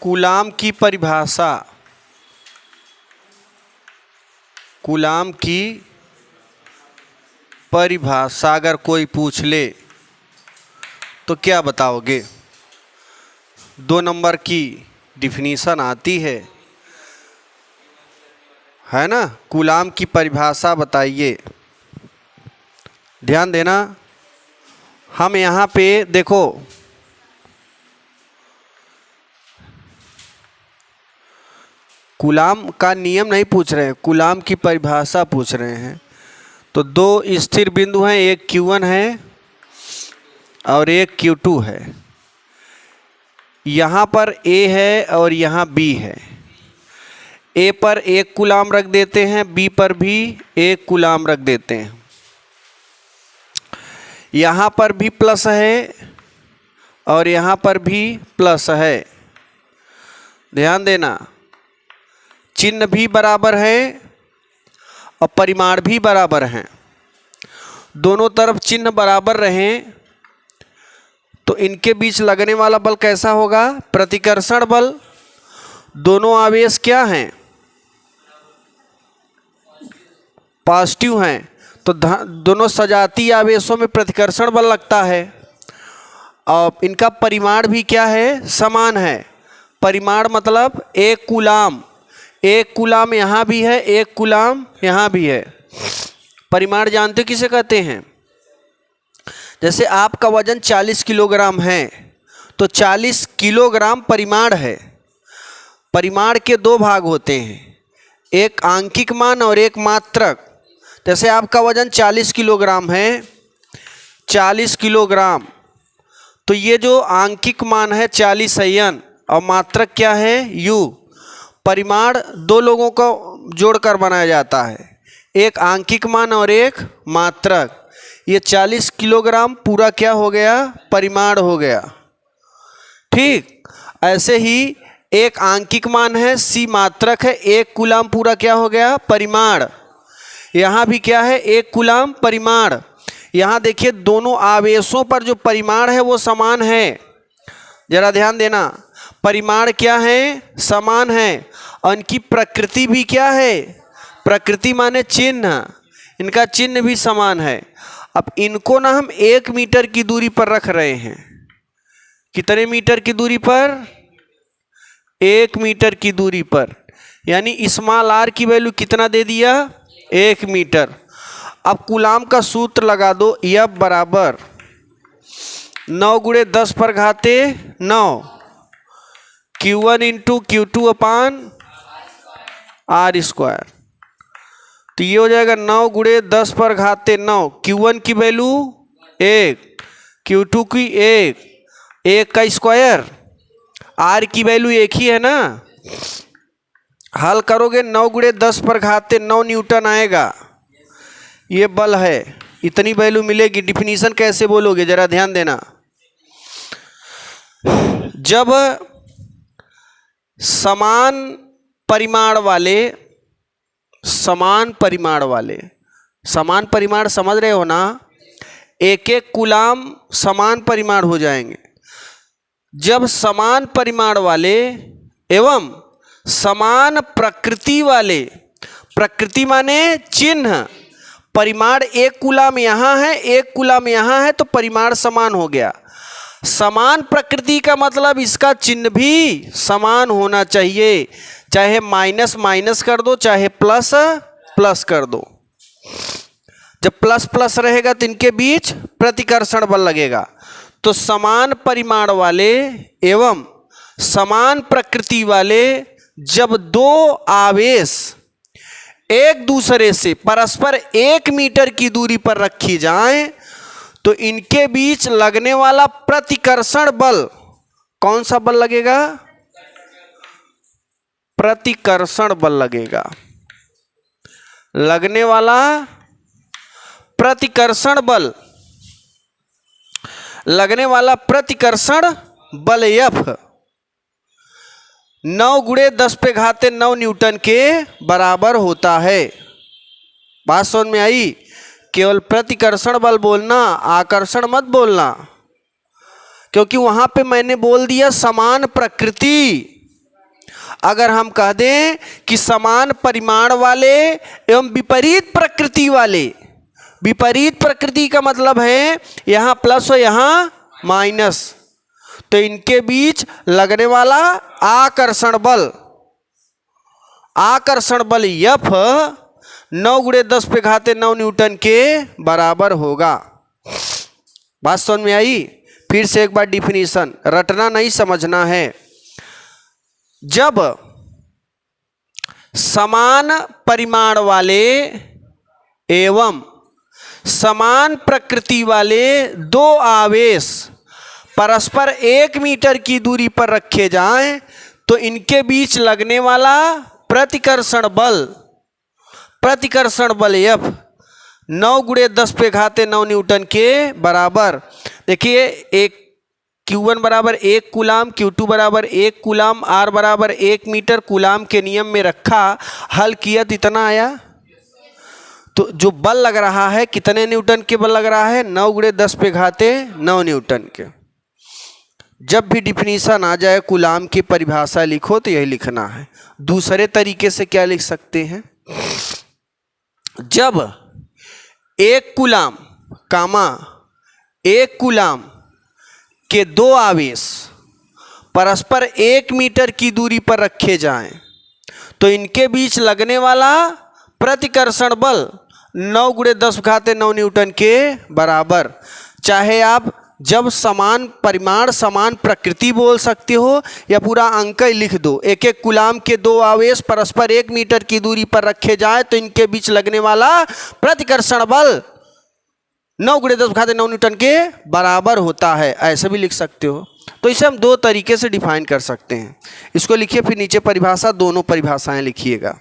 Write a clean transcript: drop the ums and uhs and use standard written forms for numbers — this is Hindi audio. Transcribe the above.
कूलाम की परिभाषा, कूलाम की परिभाषा अगर कोई पूछ ले तो क्या बताओगे? 2 नंबर की डिफिनीशन आती है ना। कूलाम की परिभाषा बताइए, ध्यान देना। हम यहाँ पे देखो, कूलाम का नियम नहीं पूछ रहे हैं, कूलाम की परिभाषा पूछ रहे हैं। तो 2 स्थिर बिंदु हैं, एक Q1 है और एक Q2 है। यहाँ पर A है और यहाँ B है। A पर 1 कूलाम रख देते हैं, B पर भी 1 कूलाम रख देते हैं। यहाँ पर भी प्लस है और यहाँ पर भी प्लस है। ध्यान देना, चिन्ह भी बराबर है और परिमाण भी बराबर हैं। दोनों तरफ चिन्ह बराबर रहें तो इनके बीच लगने वाला बल कैसा होगा? प्रतिकर्षण बल। दोनों आवेश क्या हैं? पॉजिटिव हैं, तो दोनों सजातीय आवेशों में प्रतिकर्षण बल लगता है। और इनका परिमाण भी क्या है? समान है। परिमाण मतलब 1 कूलाम, 1 कूलाम यहाँ भी है, 1 कूलाम यहाँ भी है। परिमाण जानते किसे कहते हैं? जैसे आपका वजन 40 किलोग्राम है तो 40 किलोग्राम परिमाण है। परिमाण के 2 भाग होते हैं, एक आंकिक मान और एक मात्रक। जैसे आपका वजन 40 किलोग्राम है, 40 किलोग्राम, तो ये जो आंकिक मान है 40 है N और मात्रक क्या है? U। परिमाण 2 लोगों को जोड़कर बनाया जाता है, एक आंकिक मान और एक मात्रक। ये 40 किलोग्राम पूरा क्या हो गया? परिमाण हो गया। ठीक, ऐसे ही एक आंकिक मान है, C मात्रक है, 1 कूलाम पूरा क्या हो गया? परिमाण। यहाँ भी क्या है? 1 कूलाम परिमाण। यहाँ देखिए दोनों आवेशों पर जो परिमाण है वो समान है। जरा ध्यान देना, परिमाण क्या है? समान है। और इनकी प्रकृति भी क्या है? प्रकृति माने चिन्ह, इनका चिन्ह भी समान है। अब इनको ना हम 1 मीटर की दूरी पर रख रहे हैं। कितने मीटर की दूरी पर? 1 मीटर की दूरी पर। यानी स्मॉल r की वैल्यू कितना दे दिया? 1 मीटर। अब कूलाम का सूत्र लगा दो, F बराबर 9 × 10 पर घाते 9 Q1 × Q2 अपान r²। तो ये हो जाएगा 9 × 10 पर घाते 9। Q1 की वैल्यू 1, Q2 की 1 का स्क्वायर, R की वैल्यू 1 ही है ना। हल करोगे 9 × 10 पर घाते 9 न्यूटन आएगा। ये बल है, इतनी वैल्यू मिलेगी। डिफिनीशन कैसे बोलोगे? जरा ध्यान देना। जब समान परिमाण समझ रहे हो ना? 1 कूलाम समान परिमाण हो जाएंगे। जब समान परिमाण वाले एवं समान प्रकृति वाले, प्रकृति माने चिन्ह, परिमाण 1 कूलाम यहाँ है, 1 कूलाम यहाँ है, तो परिमाण समान हो गया। समान प्रकृति का मतलब इसका चिन्ह भी समान होना चाहिए। चाहे माइनस माइनस कर दो, चाहे प्लस प्लस कर दो। जब प्लस प्लस रहेगा तो इनके बीच प्रतिकर्षण बल लगेगा। तो समान परिमाण वाले एवं समान प्रकृति वाले जब 2 आवेश एक दूसरे से परस्पर 1 मीटर की दूरी पर रखी जाएं तो इनके बीच लगने वाला प्रतिकर्षण बल कौन सा बल लगेगा? प्रतिकर्षण बल लगेगा। लगने वाला प्रतिकर्षण बल, लगने वाला प्रतिकर्षण बल F 9 × 10 पे घाते 9 न्यूटन के बराबर होता है। बात समझ में आई? केवल प्रतिकर्षण बल बोलना, आकर्षण मत बोलना, क्योंकि वहां पे मैंने बोल दिया समान प्रकृति। अगर हम कह दें कि समान परिमाण वाले एवं विपरीत प्रकृति वाले, विपरीत प्रकृति का मतलब है यहाँ प्लस और यहाँ माइनस, तो इनके बीच लगने वाला आकर्षण बल, आकर्षण बल F 9 × 10⁻9 न्यूटन के बराबर होगा। बात समझ में आई? फिर से एक बार डिफिनीशन, रटना नहीं समझना है। जब समान परिमाण वाले एवं समान प्रकृति वाले दो आवेश परस्पर 1 मीटर की दूरी पर रखे जाएं तो इनके बीच लगने वाला प्रतिकर्षण बल F 9 × 10⁻9 न्यूटन के बराबर। देखिए, एक Q1 बराबर 1 कूलाम, Q2 बराबर 1 कूलाम, R बराबर 1 मीटर कूलाम के नियम में रखा, हल किया तो इतना आया। तो जो बल लग रहा है कितने न्यूटन के बल लग रहा है? 9 × 10⁻9 न्यूटन के। जब भी डिफिनीशन आ जाए कूलाम की परिभाषा लिखो तो यही लिखना है। दूसरे तरीके से क्या लिख सकते हैं? जब 1 कूलाम कामा 1 कूलाम के दो आवेश परस्पर 1 मीटर की दूरी पर रखे जाएं तो इनके बीच लगने वाला प्रतिकर्षण बल 9 × 10⁻9 न्यूटन के बराबर। चाहे आप जब समान परिमाण समान प्रकृति बोल सकते हो या पूरा अंक ही लिख दो। 1 कूलाम के दो आवेश परस्पर 1 मीटर की दूरी पर रखे जाए तो इनके बीच लगने वाला प्रतिकर्षण बल 9 × 10⁻9 न्यूटन के बराबर होता है, ऐसे भी लिख सकते हो। तो इसे हम दो तरीके से डिफाइन कर सकते हैं। इसको लिखिए, फिर नीचे परिभाषा, दोनों परिभाषाएं लिखिएगा।